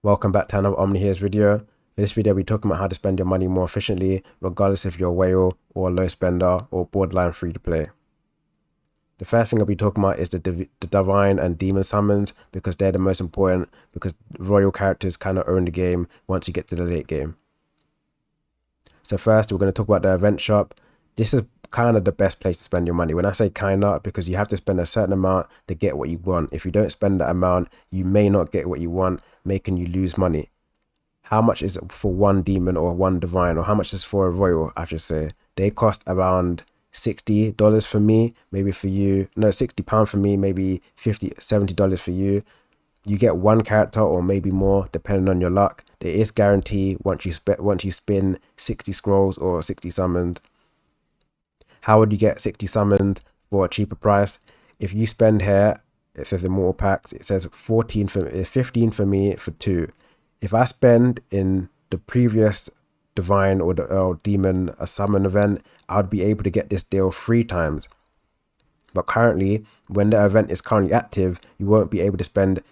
Welcome back to another Omniheroes video. For this video, we're talking about how to spend your money more efficiently, regardless if you're a whale or a low spender or borderline free to play. The first thing I'll be talking about is the divine and demon summons, because they're the most important, because royal characters kind of own the game once you get to the late game. So first, we're going to talk about the event shop. This is kind of the best place to spend your money. When I say kind of, because you have to spend a certain amount to get what you want. If you don't spend that amount, you may not get what you want, making you lose money. How much is it for one demon or one divine, or how much is for a royal, I should say? They cost around $60 for me, maybe for you. No, £60 for me, maybe $50, $70 for you. You get one character or maybe more, depending on your luck. There is guarantee once you spin 60 scrolls or 60 summons. How would you get 60 summoned for a cheaper price? If you spend here, it says immortal packs, it says 14 for 15 for me for 2. If I spend in the previous divine or demon a summon event, I'd be able to get this deal 3 times. But currently, when the event is currently active, you won't be able to spend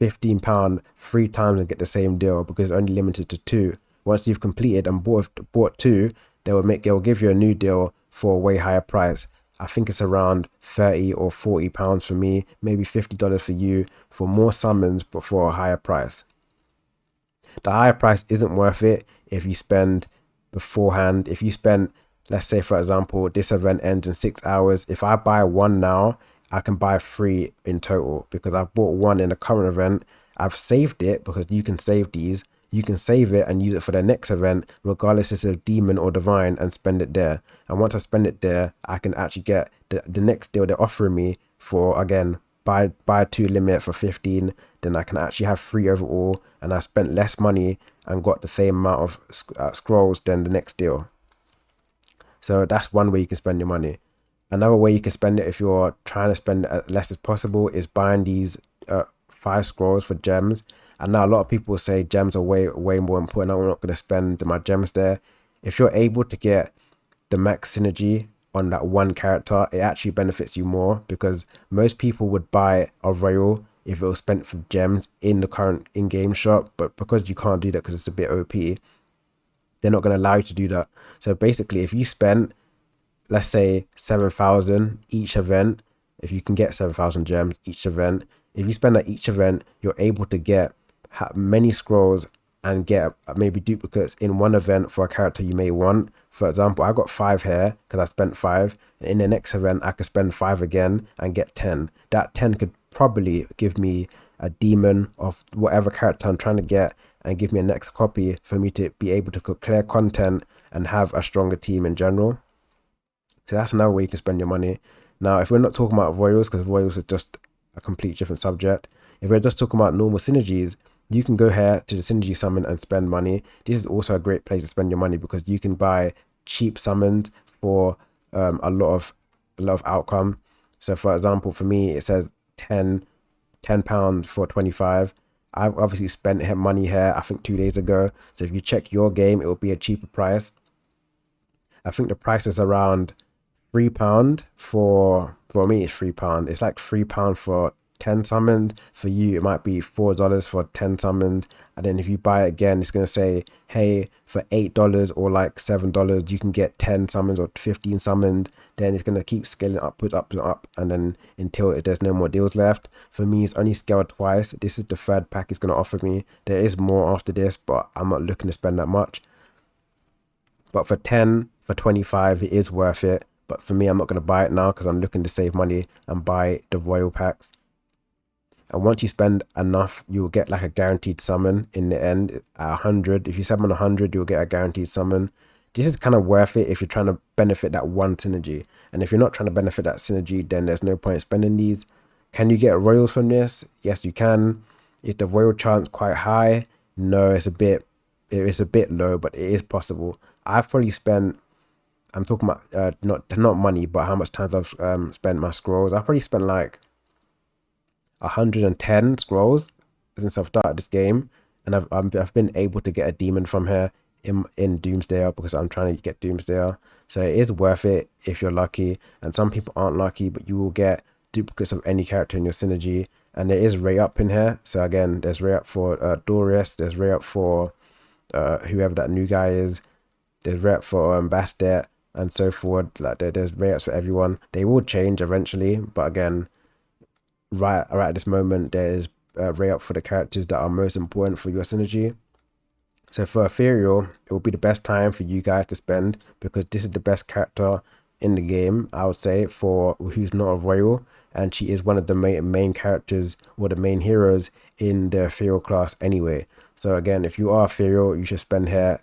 £15 3 times and get the same deal, because it's only limited to 2. Once you've completed and bought 2, they'll give you a new deal for a way higher price. I think it's around £30 or £40 for me, maybe $50 for you, for more summons but for a higher price. The higher price isn't worth it if you spend beforehand. If you spend, let's say for example, this event ends in 6 hours. If I buy 1 now, I can buy 3 in total, because I've bought 1 in the current event. I've saved it, because you can save these. You can save it and use it for the next event, regardless if it's a demon or divine, and spend it there. And once I spend it there, I can actually get the next deal they're offering me for, again, buy 2 limit for 15. Then I can actually have 3 overall, and I spent less money and got the same amount of scrolls than the next deal. So that's one way you can spend your money. Another way you can spend it, if you're trying to spend as less as possible, is buying these 5 scrolls for gems. And now a lot of people say gems are way more important. I'm not going to spend my gems there. If you're able to get the max synergy on that one character, it actually benefits you more, because most people would buy a royal if it was spent for gems in the current in-game shop. But because you can't do that because it's a bit OP, they're not going to allow you to do that. So basically, if you spend, let's say 7,000 each event, if you can get 7,000 gems each event, if you spend at each event, you're able to get many scrolls and get maybe duplicates in one event for a character you may want. For example, I got 5 here because I spent 5. And in the next event, I could spend 5 again and get 10. That 10 could probably give me a demon of whatever character I'm trying to get, and give me a next copy for me to be able to clear content and have a stronger team in general. So that's another way you can spend your money. Now, if we're not talking about royals, because royals is just a complete different subject. If we're just talking about normal synergies, you can go here to the synergy summon and spend money. This is also a great place to spend your money, because you can buy cheap summons for a lot of outcome. So for example, for me, it says £10 for 25. I've obviously spent money here, I think 2 days ago. So if you check your game, it will be a cheaper price. I think the price is around £3 for me. It's £3. It's like £3 for 10 summoned. For you, it might be $4 for 10 summoned. And then if you buy it again, it's going to say, hey, for $8 or like $7, you can get 10 summons or 15 summoned. Then it's going to keep scaling upwards, up and up, and then until there's no more deals left. For me, it's only scaled twice. This is the 3rd pack it's going to offer me. There is more after this, but I'm not looking to spend that much. But for 10, for 25, it is worth it. But for me, I'm not going to buy it now, because I'm looking to save money and buy the royal packs. And once you spend enough, you will get like a guaranteed summon in the end. At 100, if you summon 100, you'll get a guaranteed summon. This is kind of worth it if you're trying to benefit that one synergy. And if you're not trying to benefit that synergy, then there's no point spending these. Can you get royals from this? Yes, you can. Is the royal chance quite high? No, it's a bit low, but it is possible. I've probably spent, I'm talking about not money, but how much time I've spent my scrolls. I've probably spent like 110 scrolls since I've started this game, and I've been able to get a demon from here in Doomsdayer, because I'm trying to get Doomsdayer. So it is worth it if you're lucky, and some people aren't lucky, but you will get duplicates of any character in your synergy, and there is rate up in here. So again, there's rate up for Doris, there's rate up for whoever that new guy is, there's rate up for Bastet and so forth. Like there's rate ups for everyone. They will change eventually, but again, right at this moment, there is rate up for the characters that are most important for your synergy. So for Ethereal, it will be the best time for you guys to spend, because this is the best character in the game, I would say, for who's not a royal, and she is one of the main characters or the main heroes in the Ethereal class anyway. So again, if you are Ethereal, you should spend here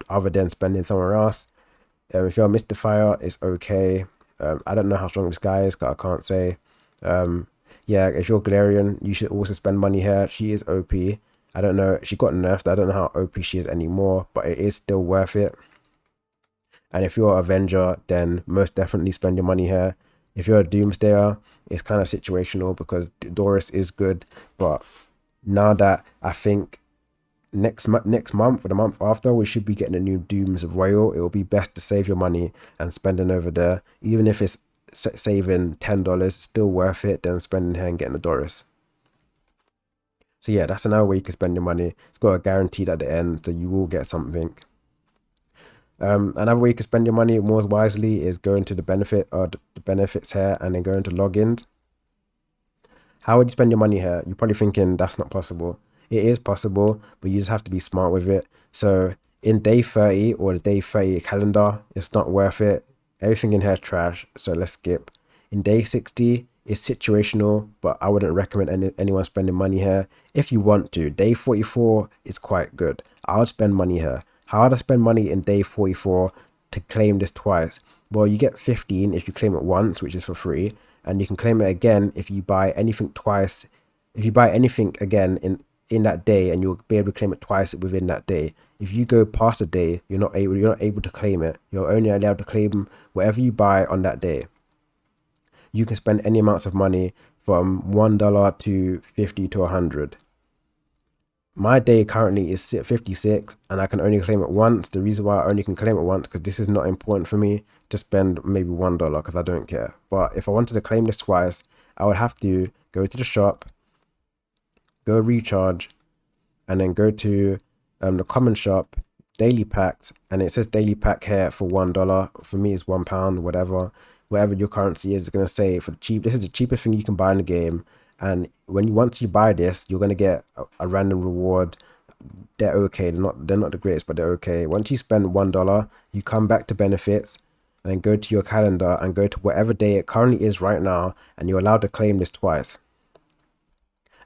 other than spending somewhere else. If you're a Mystifier, it's okay. I don't know how strong this guy is, I can't say. Yeah, if you're Galarian, you should also spend money here. She is OP. I don't know, she got nerfed. I don't know how OP she is anymore, but it is still worth it. And if you're Avenger, then most definitely spend your money here. If you're a Doomsdayer, it's kind of situational, because Doris is good, but now that I think next month or the month after, we should be getting a new Dooms Royal, it will be best to save your money and spending over there. Even if it's saving $10, still worth it than spending here and getting a Doris. So yeah, that's another way you can spend your money. It's got a guaranteed at the end, so you will get something. Another way you can spend your money more wisely is going to the benefits here and then going to logins. How would you spend your money here? You're probably thinking that's not possible. It is possible, but you just have to be smart with it. So in day 30 or the day 30 calendar, it's not worth it. Everything in here is trash, so let's skip. In day 60, it's situational, but I wouldn't recommend anyone spending money here. If you want to, day 44 is quite good. I would spend money here. How would I spend money in day 44 to claim this twice? Well, you get 15 if you claim it once, which is for free, and you can claim it again if you buy anything twice. If you buy anything again in that day, and you'll be able to claim it twice within that day. If you go past a day, you're not able to claim it. You're only allowed to claim whatever you buy on that day. You can spend any amounts of money from $1 to 50 to 100. My day currently is 56, and I can only claim it once. The reason why I only can claim it once, because this is not important for me to spend maybe $1, because I don't care. But if I wanted to claim this twice, I would have to go to the shop, go recharge, and then go to the common shop, daily packs, and it says daily pack here for $1. For me, it's £1, whatever your currency is going to say for the cheap. This is the cheapest thing you can buy in the game. And once you buy this, you're going to get a random reward. They're okay. They're not the greatest, but they're okay. Once you spend $1, you come back to benefits and then go to your calendar and go to whatever day it currently is right now, and you're allowed to claim this twice.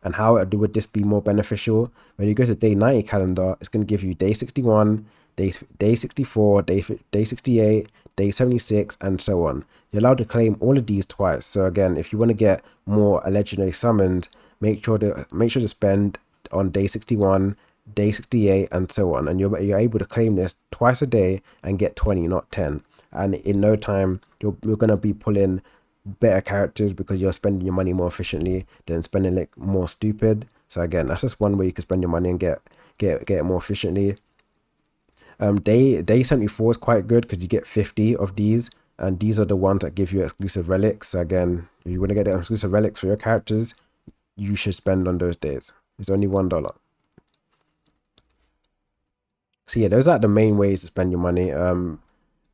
And how would this be more beneficial? When you go to day 90 calendar, it's going to give you day 61, day 64, day 68, day 76, and so on. You're allowed to claim all of these twice. So again, if you want to get more legendary summons, make sure to spend on day 61, day 68, and so on. And you're able to claim this twice a day and get 20, not 10. And in no time, you're going to be pulling better characters, because you're spending your money more efficiently than spending like more stupid. So again, that's just one way you can spend your money and get it more efficiently. Day 74 is quite good, because you get 50 of these, and these are the ones that give you exclusive relics. So again, if you want to get the exclusive relics for your characters, you should spend on those days. It's only $1. So yeah, those are the main ways to spend your money.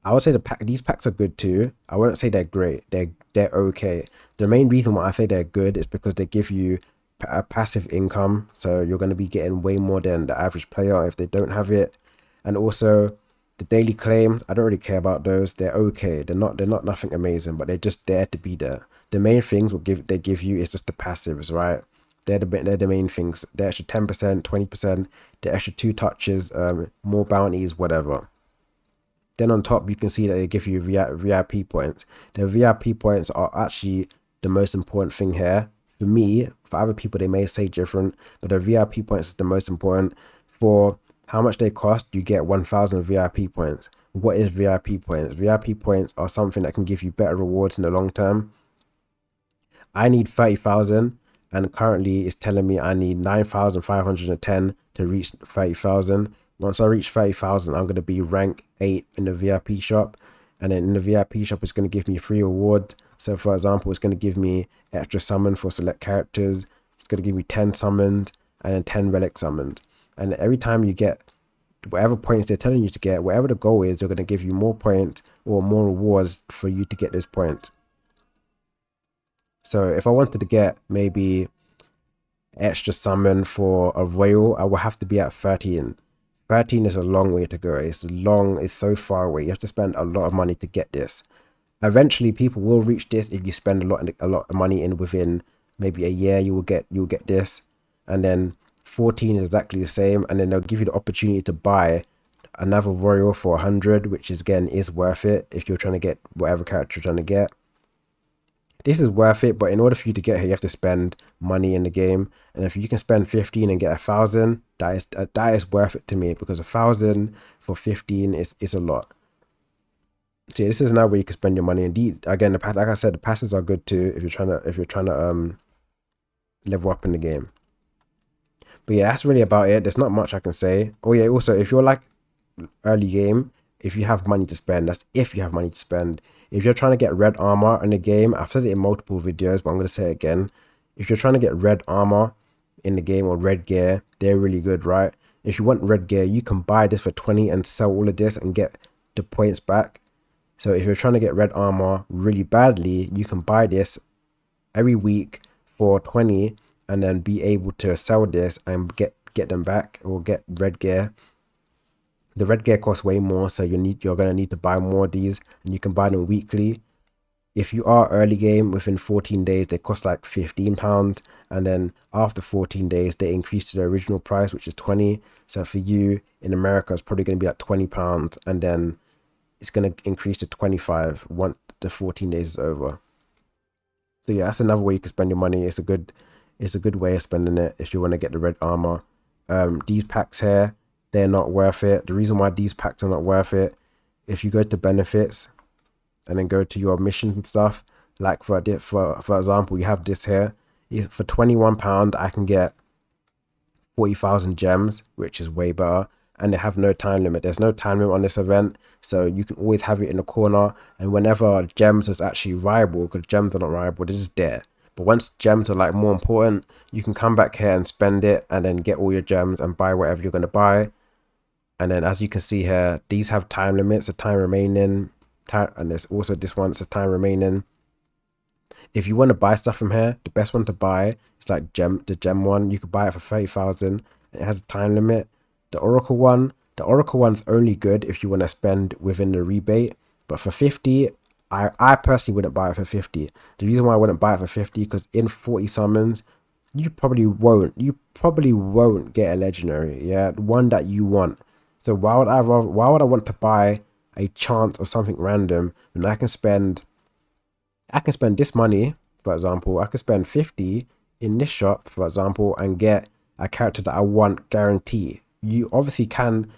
I would say these packs are good too. I wouldn't say they're great. They're okay. The main reason why I say they're good is because they give you a passive income. So you're going to be getting way more than the average player if they don't have it. And also the daily claims, I don't really care about those. They're okay. They're not nothing amazing, but they're just there to be there. The main things they give you is just the passives, right? They're the main things. The extra 10%, 20%, the extra 2 touches, more bounties, whatever. Then on top, you can see that they give you VIP points. The VIP points are actually the most important thing here. For me, for other people, they may say different, but the VIP points is the most important. For how much they cost, you get 1,000 VIP points. What is VIP points? VIP points are something that can give you better rewards in the long term. I need 30,000, and currently it's telling me I need 9,510 to reach 30,000. Once I reach 30,000, I'm going to be rank 8 in the VIP shop. And then in the VIP shop, it's going to give me free rewards. So for example, it's going to give me extra summon for select characters. It's going to give you 10 summoned and then 10 relic summoned. And every time you get whatever points they're telling you to get, whatever the goal is, they're going to give you more points or more rewards for you to get those points. So if I wanted to get maybe extra summon for a royal, I will have to be at 13. 13 is a long way to go. It's long, it's so far away. You have to spend a lot of money to get this. Eventually people will reach this if you spend a lot of money in within maybe a year. You'll get this. And then 14 is exactly the same, and then they'll give you the opportunity to buy another royal for 100, which is again is worth it if you're trying to get whatever character you're trying to get. This is worth it, but in order for you to get here, you have to spend money in the game. And if you can spend 15 and get 1,000, that is worth it to me, because 1,000 for 15 is a lot. So this is now where you can spend your money. Indeed, again, like I said, the passes are good too if you're trying to level up in the game. But yeah, that's really about it. There's not much I can say. Oh yeah, also if you're like early game, if you have money to spend, that's if you have money to spend. If you're trying to get red armor in the game, I've said it in multiple videos, but I'm going to say it again. If you're trying to get red armor in the game or red gear, they're really good, right? If you want red gear, you can buy this for 20 and sell all of this and get the points back. So if you're trying to get red armor really badly, you can buy this every week for 20 and then be able to sell this and get them back or get red gear. The red gear costs way more, so you're gonna need to buy more of these, and you can buy them weekly. If you are early game, within 14 days, they cost like £15, and then after 14 days, they increase to the original price, which is 20. So for you in America, it's probably gonna be like £20, and then it's gonna increase to 25 once the 14 days is over. So yeah, that's another way you can spend your money. It's a good way of spending it if you want to get the red armor. These packs here, they're not worth it. The reason why these packs are not worth it, if you go to benefits and then go to your mission and stuff, like for example, you have this here. For £21, I can get 40,000 gems, which is way better. And they have no time limit. There's no time limit on this event, so you can always have it in the corner. And whenever gems is actually viable, because gems are not viable, they're just there. But once gems are like more important, you can come back here and spend it and then get all your gems and buy whatever you're going to buy. And then as you can see here, these have time limits, a time remaining, and there's also this one, it's a time remaining. If you want to buy stuff from here, the best one to buy is like the gem one. You could buy it for 30,000. It has a time limit. The Oracle one's only good if you want to spend within the rebate. But for 50, I personally wouldn't buy it for 50. The reason why I wouldn't buy it for 50, because in 40 summons, you probably won't get a legendary, yeah, one that you want. So why would I want to buy a chance of something random when I can spend this money, for example, I could spend 50 in this shop, for example, and get a character that I want guarantee. You obviously can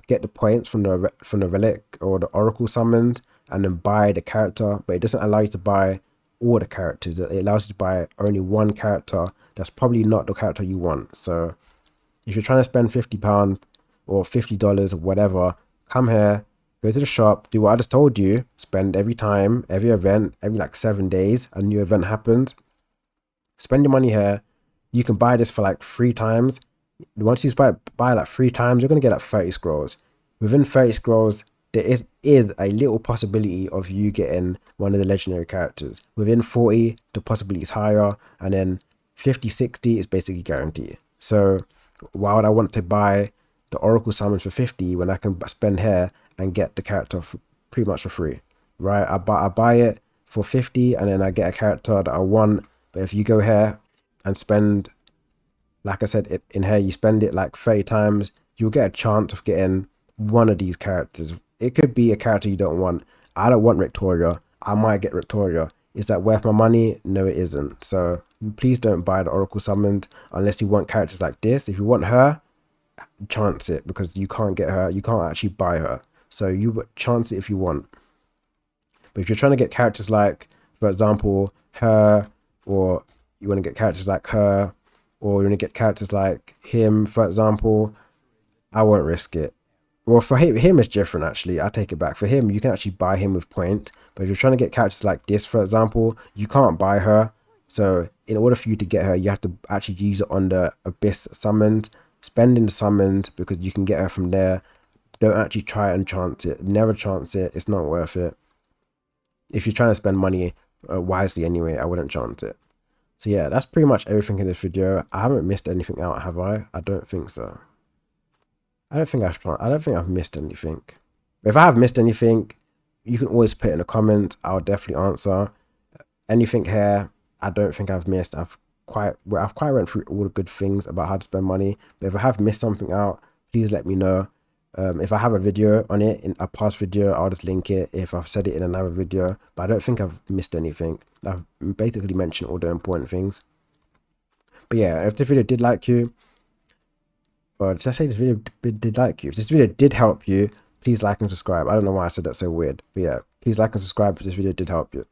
get the points from the relic or the oracle summoned and then buy the character, but it doesn't allow you to buy all the characters. It allows you to buy only one character that's probably not the character you want. So if you're trying to spend £50 or $50 or whatever, come here, go to the shop, do what I just told you, spend every time, every event, every like 7 days, a new event happens. Spend your money here. You can buy this for like 3 times. Once you buy like 3 times, you're going to get like 30 scrolls. Within 30 scrolls, there is a little possibility of you getting one of the legendary characters. Within 40, the possibility is higher. And then 50, 60 is basically guaranteed. So why would I want to buy the Oracle summons for 50 when I can spend here and get the character pretty much for free, right? I buy it for 50 and then I get a character that I want. But if you go here and spend, like I said, in here, you spend it like 30 times, you'll get a chance of getting one of these characters. It could be a character you don't want. I don't want Victoria. I might get Victoria. Is that worth my money? No, it isn't. So please don't buy the Oracle summoned unless you want characters like this. If you want her, chance it, because you can't get her. You can't actually buy her. So you chance it if you want. But if you're trying to get characters like, for example, her, or you want to get characters like her, or you want to get characters like him, for example, I won't risk it. Well, for him it's different actually. I take it back. For him, you can actually buy him with points. But if you're trying to get characters like this, for example, you can't buy her. So in order for you to get her, you have to actually use it on the Abyss summons, spend in the summons, because you can get her from there. Don't actually try and chance it. Never chance it. It's not worth it. If you're trying to spend money wisely anyway, I wouldn't chance it. So yeah, that's pretty much everything in this video. I haven't missed anything out, have I? I don't think so. I don't think I've missed anything. If I have missed anything, you can always put it in the comments. I'll definitely answer. Anything here, I don't think I've missed. I've quite went through all the good things about how to spend money. But if I have missed something out, please let me know. If I have a video on it in a past video, I'll just link it if I've said it in another video. But I don't think I've missed anything. I've basically mentioned all the important things. But yeah, if this video did like you, or did I say this video did like you? If this video did help you, please like and subscribe. I don't know why I said that so weird. But yeah, please like and subscribe if this video did help you.